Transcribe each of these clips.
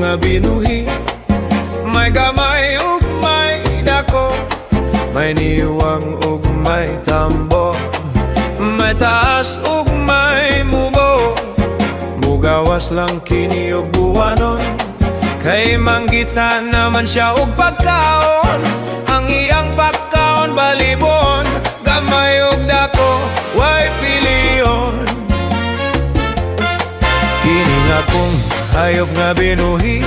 nga binuhi. May gamay ug may dako, may niwang ug may tambo, may taas ug may mubo. Mugawas lang kini og buwanon, kay manggitan naman siya og pagkaon. Ang iyang pagkaon balibon, gamay ug dako, way piliyon. Kini nga kung hayop nga binuhi,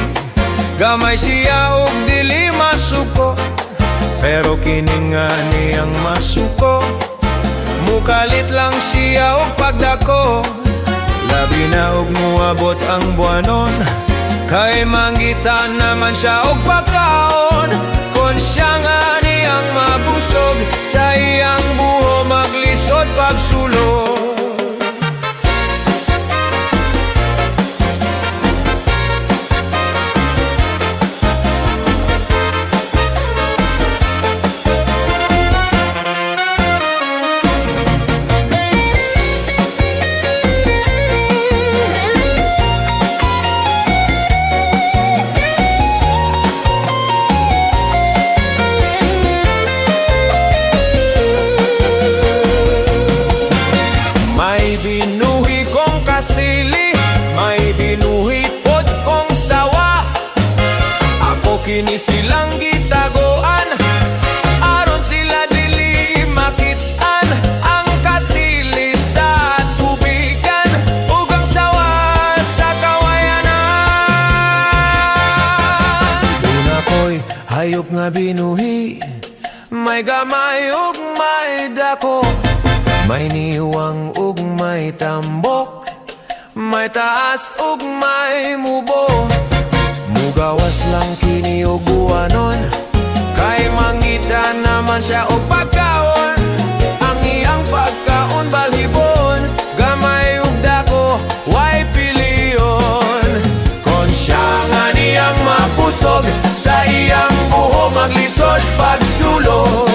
gamay siya ug dili masuko. Pero kini nga niyang masuko, mukalit lang siya og pagdako. Labi na og muabot ang buwanon, kay manggitan naman siya og pagkaon. Kon siya nga niyang mabusog, sa iyang buho maglisod pagsulod. May binuhi kong kasili, may binuhi pod kong sawa. Ako kini silang gitagoan, aron sila dili makitaan. Ang kasili sa tubigan, ug ang sawa sa kawayanan. Doon ako'y hayop nga binuhi, may gamay ug may dako, may niwang ug may tambok, may taas ug may mubo. Mugawas lang kini og buwanon, kay mangitan naman siya og pagkaon. Ang iyang pagkaon balhibon, gamay ug dako, way piliyon. Kon siya nga niyang mapusog, sa iyang buho maglisod pagsulod.